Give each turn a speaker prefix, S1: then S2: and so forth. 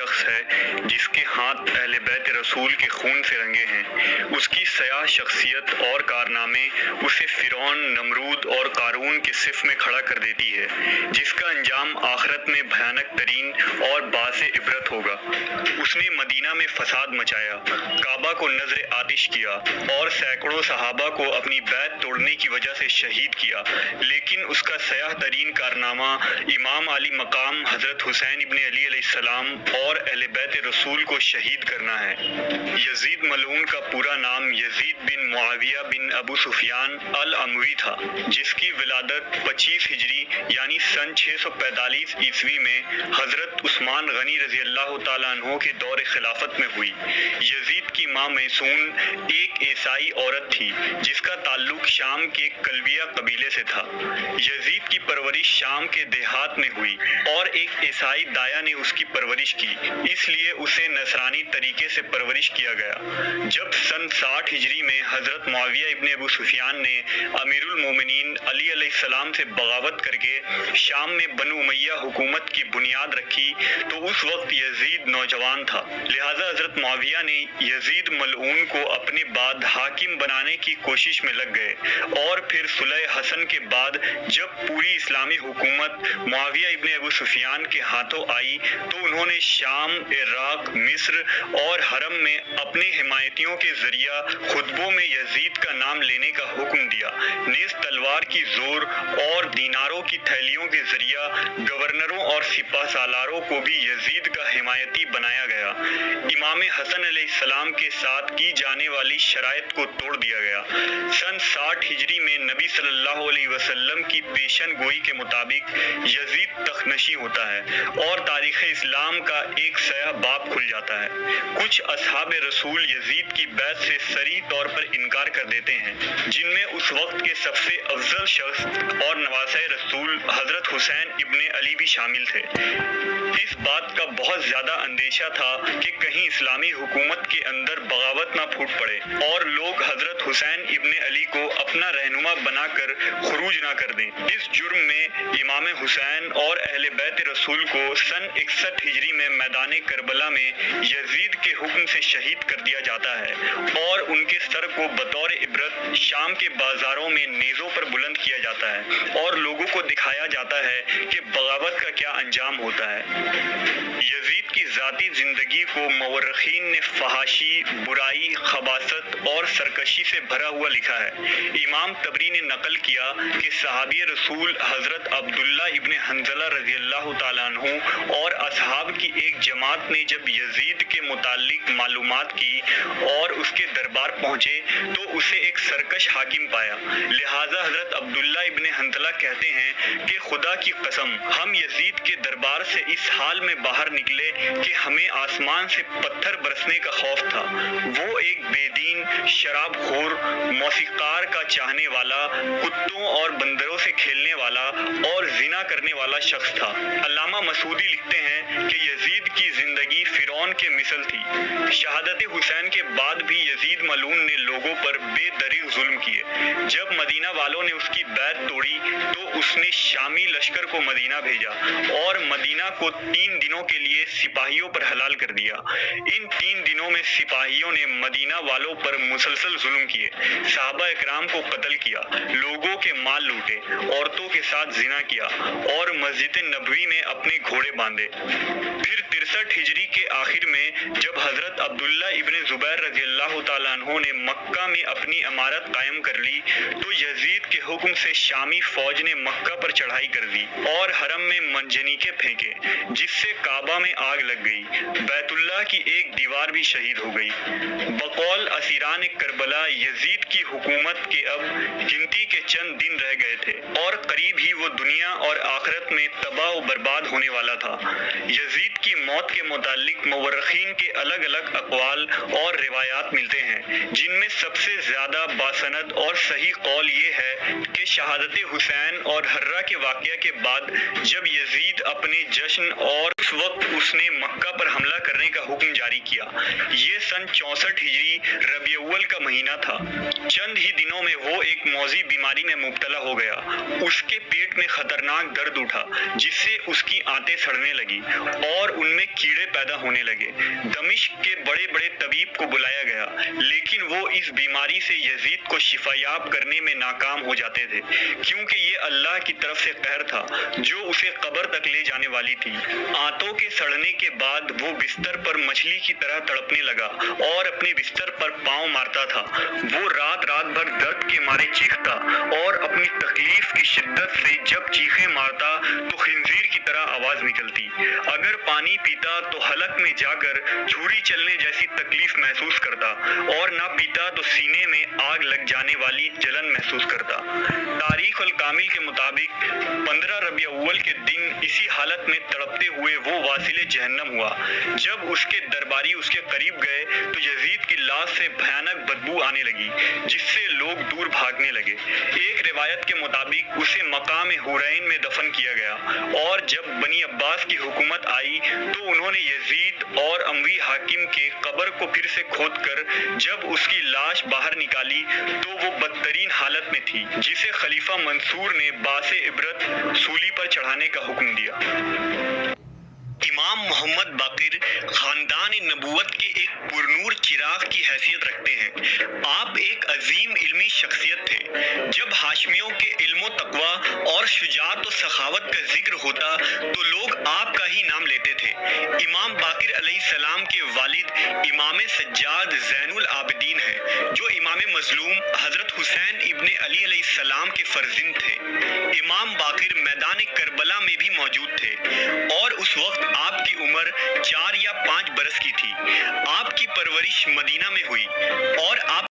S1: شخص ہے جس کے ہاتھ اہل بیت رسول کے خون سے رنگے ہیں۔ اس کی سیاہ شخصیت اور کارنامے اسے فرعون، نمرود اور قارون کے صف میں کھڑا کر دیتی ہے، جس کا انجام آخرت میں بھیانک ترین اور باعث عبرت ہوگا۔ اس نے مدینہ میں فساد مچایا، کعبہ کو نذر آتش کیا اور سینکڑوں صحابہ کو اپنی بیعت توڑنے کی وجہ سے شہید کیا، لیکن اس کا سیاہ ترین کارنامہ امام علی مقام حضرت حسین ابن علی علیہ السلام اور اہل بیت رسول کو شہید کرنا ہے۔ یزید ملعون کا پورا نام یزید بن معاویہ بن ابو سفیان الاموی تھا، جس کی ولادت 25 ہجری یعنی سن 645 عیسوی میں حضرت عثمان غنی رضی اللہ تعالیٰ عنہ کے دور خلافت میں ہوئی۔ یزید کی ماں میسون ایک عیسائی عورت تھی جس کا تعلق شام کے کلبیہ قبیلے سے تھا۔ یزید کی پرورش شام کے دیہات میں ہوئی اور ایک عیسائی دایا نے اس کی پرورش کی، اس لیے اسے نصرانی طریقے سے پرورش کیا گیا۔ جب سن 60 ہجری میں حضرت معاویہ ابن ابو سفیان نے امیر المومنین علی علیہ السلام سے بغاوت کر کے شام میں بنو امیہ حکومت کی بنیاد رکھی تو اس وقت یزید نوجوان تھا، لہٰذا حضرت معاویہ نے یزید ملعون کو اپنے بعد حاکم بنانے کی کوشش میں لگ گئے، اور پھر صلح حسن کے بعد جب پوری اسلامی حکومت معاویہ ابن ابو سفیان کے ہاتھوں آئی تو انہوں نے شام، عراق، مصر اور حرم میں اپنے حمایتیوں کے ذریعہ خطبوں میں یزید کا نام لینے کا حکم دیا، نیز تلوار کی زور اور دیناروں کی تھیلیوں کے ذریعہ گورنروں اور سپہ سالاروں کو بھی یزید کا حمایتی بنایا گیا۔ امام حسن علیہ السلام کے ساتھ کی جانے والی شرائط کو توڑ دیا گیا۔ سن 60 ہجری میں نبی صلی اللہ علیہ وسلم کی پیشن گوئی کے مطابق یزید تخت نشین ہوتا ہے اور تاریخ اسلام کا ایک سیاہ باب کھل جاتا ہے۔ کچھ اصحاب رسول یزید کی بیعت سے صریح طور پر انکار کر دیتے ہیں، جن میں اس وقت کے سب سے افضل شخص اور نواسۂ رسول حضرت حسین ابن علی بھی شامل تھے۔ اس بات کا بہت زیادہ اندیشہ تھا کہ کہیں اسلامی حکومت کے اندر بغاوت نہ پھوٹ پڑے اور لوگ حضرت حسین ابن علی کو اپنا رہنما بنا کر خروج نہ کر دیں۔ اس جرم میں امام حسین اور اہل بیت رسول کو سن 61 ہجری میں میدان کربلا میں یزید کے حکم سے شہید کر دیا جاتا ہے اور ان کے سر کو بطور عبرت شام کے بازاروں میں نیزوں پر بلند کیا جاتا ہے اور لوگوں کو دکھایا جاتا ہے کہ بغاوت کا کیا انجام ہوتا ہے۔ یزید کی ذاتی زندگی کو مورخین نے فحاشی، برائی، خباثت اور سرکشی سے بھرا ہوا لکھا ہے۔ امام طبری نے نقل کیا کہ صحابی رسول حضرت عبداللہ ابن حنظلہ رضی اللہ تعالیٰ عنہ اور اصحاب کی ایک جماعت نے جب یزید کے متعلق معلومات کی اور اس کے دربار پہنچے تو اسے ایک سرکش حاکم پایا، لہٰذا حضرت عبداللہ ابن حنظلہ کہتے ہیں کہ خدا کی قسم ہم یزید کے دربار سے اس حال میں باہر نکلے کہ ہمیں آسمان سے پتھر برسنے کا خوف تھا۔ وہ ایک بے دین، شراب خور، موسیقار کا چاہنے والا، کتوں اور بندروں سے کھیلنے والا اور زنا کرنے والا شخص تھا۔ علامہ مسعودی لکھتے ہیں کہ یزید کی زندگی فرعون کے مثل تھی۔ شہادت حسین کے بعد بھی یزید ملعون نے لوگوں پر بے دریغ ظلم کیے۔ جب مدینہ والوں نے اس کی بیعت توڑی تو اس نے شامی لشکر کو مدینہ بھیجا اور مدینہ کو 3 دنوں کے لیے سپاہیوں پر حلال کر دیا۔ ان 3 دنوں میں سپاہیوں نے مدینہ والوں پر مسلسل ظلم کیے، صحابہ اکرام کو قتل کیا، لوگوں کے مال لوٹے، عورتوں کے ساتھ زنا کیا اور مسجد نبوی میں اپنے گھوڑے باندھے۔ پھر 63 ہجری کے آخر میں جب حضرت عبداللہ ابن زبیر رضی اللہ تعالیٰ عنہ نے مکہ میں اپنی امارت قائم کر لی تو یزید کے حکم سے شامی فوج نے مکہ پر چڑھائی کر دی اور حرم میں منجنیقے پھینکے، جس سے کعبہ میں آگ لگ گئی، بیت اللہ کی ایک دیوار بھی شہید ہو گئی۔ بقول اسیران کربلا یزید کی حکومت کے اب گنتی کے چند دن رہ گئے تھے اور قریب ہی وہ دنیا اور آخرت میں تباہ و برباد ہونے والا تھا۔ یزید کی موت کے متعلق مورخین کے الگ الگ اقوال اور روایات ملتے ہیں، جن میں سب سے زیادہ باسند اور صحیح قول یہ ہے کہ شہادت حسین اور حرہ کے واقعہ کے بعد جب یزید اپنے جشن اور اس وقت اس نے مکہ پر حملہ کرنے کا حکم جاری کیا۔ یہ سن 64 ہجری ربیع الاول کا مہینہ تھا۔ چند ہی دنوں میں وہ ایک موذی بیماری میں مبتلا ہو گیا۔ اس کے پیٹ میں خطرناک درد اٹھا جس سے اس کی آنتیں سڑنے لگی اور ان میں کیڑے پیدا ہونے لگے۔ دمشق کے بڑے بڑے طبیب کو بلایا گیا، لیکن وہ اس بیماری سے یزید کو شفا یاب کرنے میں ناکام ہو جاتے تھے، کیونکہ یہ اللہ کی طرف سے قہر تھا جو اسے قبر تک لے جانے والی تھی۔ آنتوں کے سڑنے کے بعد وہ بستر پر مچھلی کی طرح تڑپنے لگا اور اپنے بستر پر پاؤں مارتا تھا۔ وہ رات رات بھر درد کے مارے چیختا اور اپنی تکلیف کی شدت سے جب چیخیں مارتا تو خنزیر کی طرح آواز نکلتی۔ اگر پانی پیتا تو حلق میں جا کر چھری چلنے جیسی تکلیف محسوس کرتا اور نہ پیتا تو سینے میں آگ لگ جانے والی جلن محسوس کرتا۔ تاریخ الکامل کے مطابق 15 ربیع الاول کے دن اسی حالت میں تڑپتے ہوئے وہ واصل جہنم ہوا۔ جب اس کے درباری اس کے قریب گئے تو یزید کی لاش سے بھیانک بدبو آنے لگی، جس سے لوگ دور بھاگنے لگے۔ ایک روایت کے مطابق اسے مقام حورین میں دفن کیا گیا، اور جب بنی عباس کی حکومت آئی تو انہوں نے یزید اور اموی حاکم کے قبر کو پھر سے کھود کر جب اس کی لاش باہر نکالی تو وہ بدترین حالت میں تھی، جسے خلیفہ منصور نے باعث عبرت سولی پر چڑھانے کا حکم دیا۔ امام محمد باقر خاندان نبوت کے ایک پرنور چراغ کی حیثیت رکھتے ہیں۔ آپ ایک عظیم علمی شخصیت تھے۔ جب ہاشمیوں کے علم و تقوی اور شجاعت و سخاوت کا ذکر ہوتا تو لوگ آپ کا ہی نام لیتے تھے۔ امام باقر علیہ السلام کے والد امام سجاد زین العابدین ہیں، جو امام مظلوم حضرت حسین ابن علی علیہ السلام کے فرزند تھے۔ امام باقر میدان کربلا میں بھی موجود تھے، اور اس وقت آپ کی عمر 4 یا 5 برس کی تھی۔ آپ کی پرورش مدینہ میں ہوئی اور آپ